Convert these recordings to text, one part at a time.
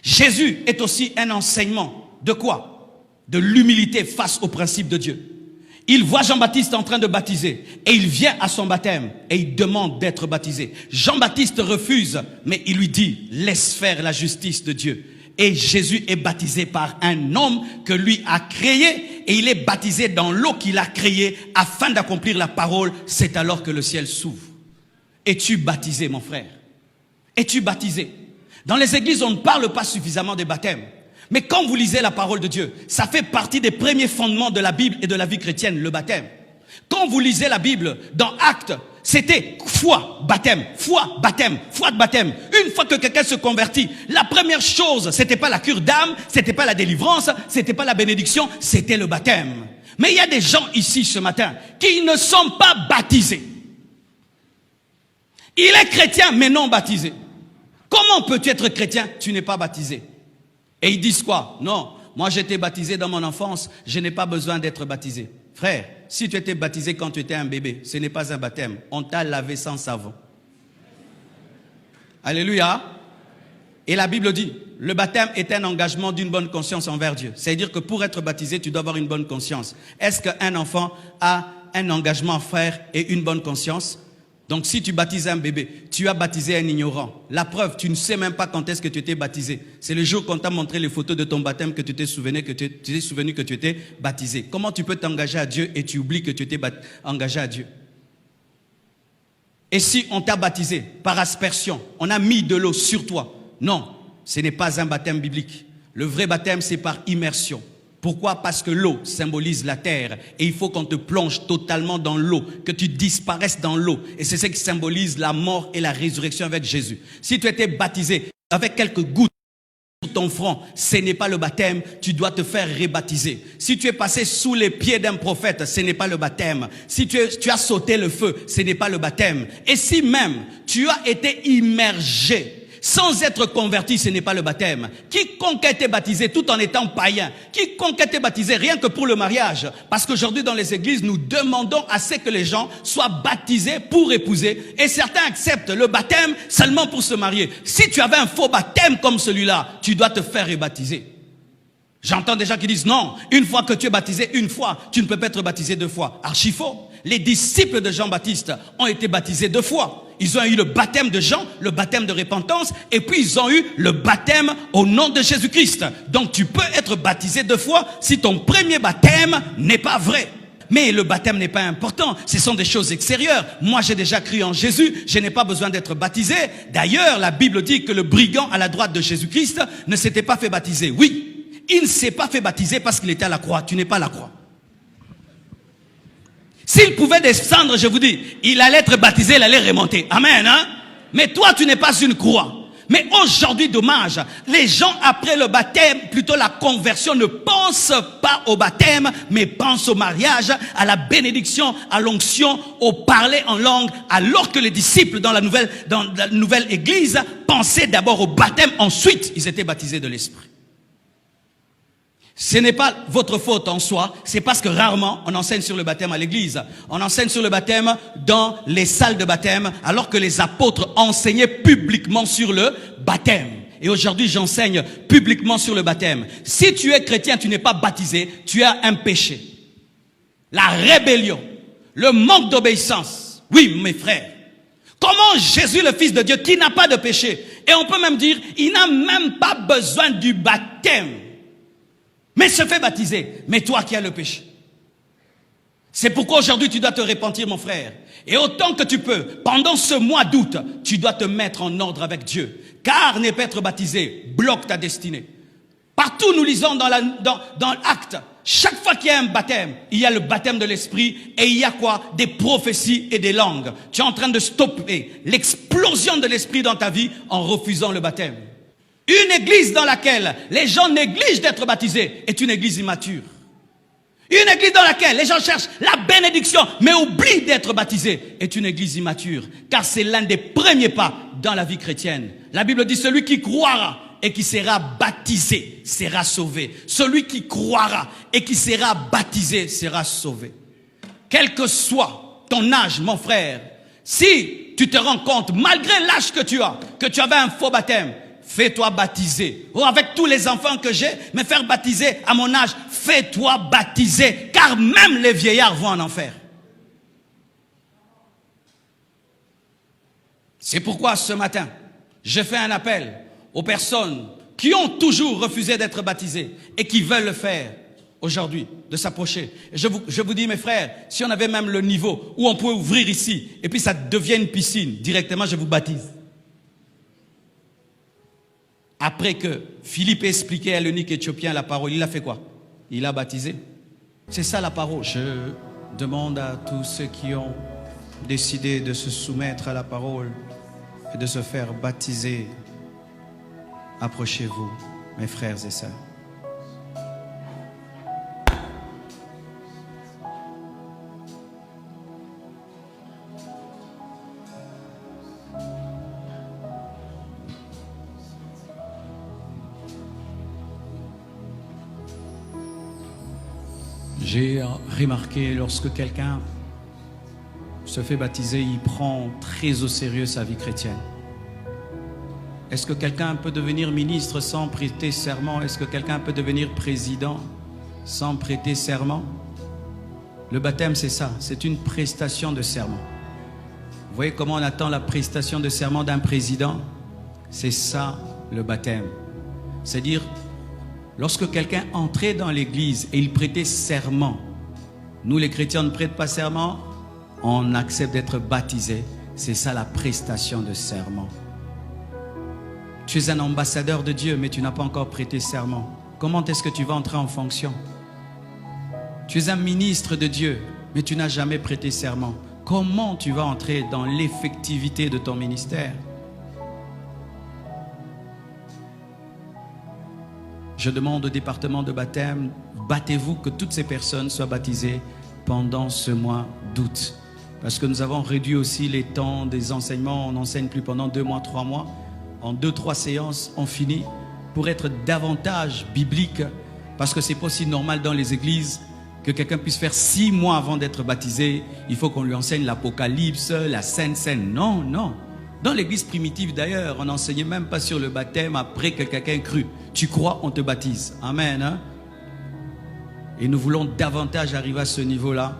Jésus est aussi un enseignement. De quoi? De l'humilité face au principe de Dieu. Il voit Jean-Baptiste en train de baptiser et il vient à son baptême et il demande d'être baptisé. Jean-Baptiste refuse, mais il lui dit, laisse faire la justice de Dieu. Et Jésus est baptisé par un homme que lui a créé et il est baptisé dans l'eau qu'il a créée afin d'accomplir la parole. C'est alors que le ciel s'ouvre. Es-tu baptisé, mon frère? Es-tu baptisé? Dans les églises, on ne parle pas suffisamment des baptêmes. Mais quand vous lisez la parole de Dieu, ça fait partie des premiers fondements de la Bible et de la vie chrétienne, le baptême. Quand vous lisez la Bible, dans Actes, c'était foi, baptême, foi, baptême, foi de baptême. Une fois que quelqu'un se convertit, la première chose, c'était pas la cure d'âme, c'était pas la délivrance, c'était pas la bénédiction, c'était le baptême. Mais il y a des gens ici ce matin qui ne sont pas baptisés. Il est chrétien mais non baptisé. Comment peux-tu être chrétien? Tu n'es pas baptisé. Et ils disent quoi? Non, moi j'étais baptisé dans mon enfance, je n'ai pas besoin d'être baptisé. Frère, si tu étais baptisé quand tu étais un bébé, ce n'est pas un baptême. On t'a lavé sans savon. Alléluia. Et la Bible dit, le baptême est un engagement d'une bonne conscience envers Dieu. C'est-à-dire que pour être baptisé, tu dois avoir une bonne conscience. Est-ce qu'un enfant a un engagement à faire et une bonne conscience? Donc si tu baptises un bébé, tu as baptisé un ignorant. La preuve, tu ne sais même pas quand est-ce que tu étais baptisé. C'est le jour qu'on t'a montré les photos de ton baptême que tu t'es souvenu que tu étais baptisé. Comment tu peux t'engager à Dieu et tu oublies que tu t'es engagé à Dieu? Et si on t'a baptisé par aspersion, on a mis de l'eau sur toi? Non, ce n'est pas un baptême biblique. Le vrai baptême, c'est par immersion. Pourquoi? Parce que l'eau symbolise la terre et il faut qu'on te plonge totalement dans l'eau, que tu disparaisses dans l'eau. Et c'est ce qui symbolise la mort et la résurrection avec Jésus. Si tu étais baptisé avec quelques gouttes sur ton front, ce n'est pas le baptême, tu dois te faire rebaptiser. Si tu es passé sous les pieds d'un prophète, ce n'est pas le baptême. Si tu as sauté le feu, ce n'est pas le baptême. Et si même tu as été immergé sans être converti, ce n'est pas le baptême. Quiconque a été baptisé tout en étant païen, quiconque a été baptisé rien que pour le mariage, parce qu'aujourd'hui dans les églises, nous demandons à ce que les gens soient baptisés pour épouser, et certains acceptent le baptême seulement pour se marier. Si tu avais un faux baptême comme celui-là, tu dois te faire rebaptiser. J'entends des gens qui disent non, une fois que tu es baptisé une fois, tu ne peux pas être baptisé deux fois. Archi faux. Les disciples de Jean-Baptiste ont été baptisés deux fois. Ils ont eu le baptême de Jean, le baptême de repentance, et puis ils ont eu le baptême au nom de Jésus-Christ. Donc tu peux être baptisé deux fois si ton premier baptême n'est pas vrai. Mais le baptême n'est pas important, ce sont des choses extérieures. Moi j'ai déjà cru en Jésus, je n'ai pas besoin d'être baptisé. D'ailleurs la Bible dit que le brigand à la droite de Jésus-Christ ne s'était pas fait baptiser. Oui, il ne s'est pas fait baptiser parce qu'il était à la croix, tu n'es pas à la croix. S'il pouvait descendre, je vous dis, il allait être baptisé, il allait remonter. Amen, hein? Mais toi, tu n'es pas une croix. Mais aujourd'hui, dommage, les gens après le baptême, plutôt la conversion, ne pensent pas au baptême, mais pensent au mariage, à la bénédiction, à l'onction, au parler en langue, alors que les disciples dans la nouvelle église pensaient d'abord au baptême, ensuite ils étaient baptisés de l'esprit. Ce n'est pas votre faute en soi, c'est parce que rarement on enseigne sur le baptême à l'église. On enseigne sur le baptême dans les salles de baptême, alors que les apôtres enseignaient publiquement sur le baptême. Et aujourd'hui, j'enseigne publiquement sur le baptême. Si tu es chrétien, tu n'es pas baptisé, tu as un péché. La rébellion, le manque d'obéissance. Oui, mes frères. Comment Jésus, le Fils de Dieu, qui n'a pas de péché, et on peut même dire, il n'a même pas besoin du baptême, mais se fait baptiser. Mais toi qui as le péché. C'est pourquoi aujourd'hui tu dois te repentir, mon frère. Et autant que tu peux, pendant ce mois d'août, tu dois te mettre en ordre avec Dieu. Car ne pas être baptisé bloque ta destinée. Partout nous lisons dans l'Acte, chaque fois qu'il y a un baptême, il y a le baptême de l'esprit et il y a quoi? Des prophéties et des langues. Tu es en train de stopper l'explosion de l'esprit dans ta vie en refusant le baptême. Une église dans laquelle les gens négligent d'être baptisés est une église immature. Une église dans laquelle les gens cherchent la bénédiction mais oublient d'être baptisés est une église immature. Car c'est l'un des premiers pas dans la vie chrétienne. La Bible dit celui qui croira et qui sera baptisé sera sauvé. Celui qui croira et qui sera baptisé sera sauvé. Quel que soit ton âge, mon frère, si tu te rends compte, malgré l'âge que tu avais un faux baptême, fais-toi baptiser. Oh, avec tous les enfants que j'ai, me faire baptiser à mon âge, fais-toi baptiser, car même les vieillards vont en enfer. C'est pourquoi ce matin, je fais un appel aux personnes qui ont toujours refusé d'être baptisées et qui veulent le faire aujourd'hui, de s'approcher. Je vous dis, mes frères, si on avait même le niveau où on pouvait ouvrir ici et puis ça devient une piscine, directement je vous baptise. Après que Philippe ait expliqué à l'eunuque éthiopien la parole, il a fait quoi? Il a baptisé. C'est ça la parole. Je demande à tous ceux qui ont décidé de se soumettre à la parole et de se faire baptiser, approchez-vous, mes frères et sœurs. J'ai remarqué, lorsque quelqu'un se fait baptiser, il prend très au sérieux sa vie chrétienne. Est-ce que quelqu'un peut devenir ministre sans prêter serment? Est-ce que quelqu'un peut devenir président sans prêter serment? Le baptême, c'est ça, c'est une prestation de serment. Vous voyez comment on attend la prestation de serment d'un président? C'est ça le baptême. C'est-à-dire, lorsque quelqu'un entrait dans l'église et il prêtait serment, nous les chrétiens ne prêtent pas serment, on accepte d'être baptisé. C'est ça la prestation de serment. Tu es un ambassadeur de Dieu, mais tu n'as pas encore prêté serment. Comment est-ce que tu vas entrer en fonction? Tu es un ministre de Dieu, mais tu n'as jamais prêté serment. Comment tu vas entrer dans l'effectivité de ton ministère? Je demande au département de baptême, battez-vous que toutes ces personnes soient baptisées pendant ce mois d'août. Parce que nous avons réduit aussi les temps des enseignements. On n'enseigne plus pendant 2 mois, 3 mois. En 2-3 séances, on finit pour être davantage biblique. Parce que c'est pas aussi normal dans les églises que quelqu'un puisse faire 6 mois avant d'être baptisé. Il faut qu'on lui enseigne l'Apocalypse, la Sainte Seine. Non, non. Dans l'église primitive d'ailleurs, on n'enseignait même pas sur le baptême après que quelqu'un crut. Tu crois, on te baptise. Amen. Hein? Et nous voulons davantage arriver à ce niveau-là.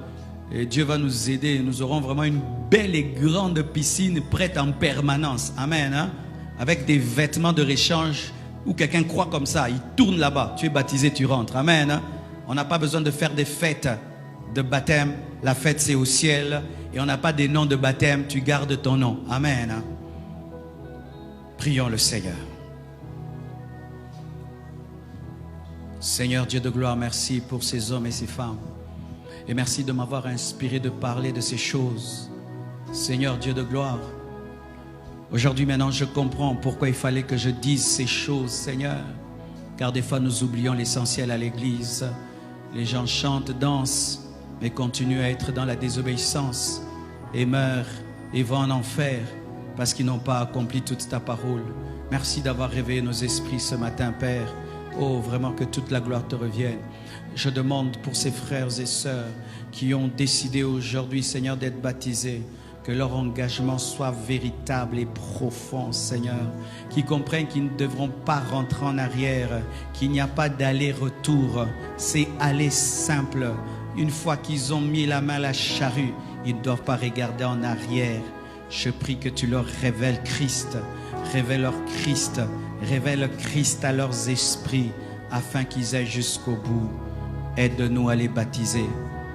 Et Dieu va nous aider. Nous aurons vraiment une belle et grande piscine prête en permanence. Amen. Hein? Avec des vêtements de réchange où quelqu'un croit comme ça. Il tourne là-bas. Tu es baptisé, tu rentres. Amen. Hein? On n'a pas besoin de faire des fêtes de baptême. La fête, c'est au ciel. Et on n'a pas des noms de baptême. Tu gardes ton nom. Amen. Hein? Prions le Seigneur. Seigneur Dieu de gloire, merci pour ces hommes et ces femmes. Et merci de m'avoir inspiré de parler de ces choses. Seigneur Dieu de gloire, aujourd'hui maintenant je comprends pourquoi il fallait que je dise ces choses, Seigneur. Car des fois nous oublions l'essentiel à l'église. Les gens chantent, dansent, mais continuent à être dans la désobéissance et meurent et vont en enfer parce qu'ils n'ont pas accompli toute ta parole. Merci d'avoir réveillé nos esprits ce matin, Père. Oh, vraiment que toute la gloire te revienne. Je demande pour ces frères et sœurs qui ont décidé aujourd'hui, Seigneur, d'être baptisés, que leur engagement soit véritable et profond, Seigneur. Qu'ils comprennent qu'ils ne devront pas rentrer en arrière, qu'il n'y a pas d'aller-retour. C'est aller simple. Une fois qu'ils ont mis la main à la charrue, ils ne doivent pas regarder en arrière. Je prie que tu leur révèles Christ. Révèle Christ à leurs esprits afin qu'ils aillent jusqu'au bout. Aide-nous à les baptiser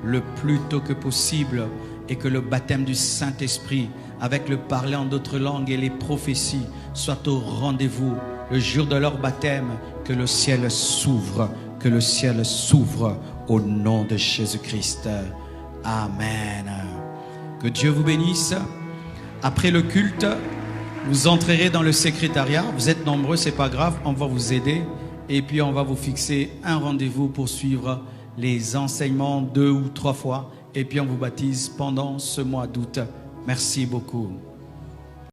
le plus tôt que possible et que le baptême du Saint-Esprit avec le parler en d'autres langues et les prophéties soit au rendez-vous le jour de leur baptême. Que le ciel s'ouvre, que le ciel s'ouvre au nom de Jésus-Christ. Amen. Que Dieu vous bénisse. Après le culte, vous entrerez dans le secrétariat. Vous êtes nombreux, c'est pas grave, on va vous aider. Et puis on va vous fixer un rendez-vous pour suivre les enseignements 2 ou 3 fois. Et puis on vous baptise pendant ce mois d'août. Merci beaucoup.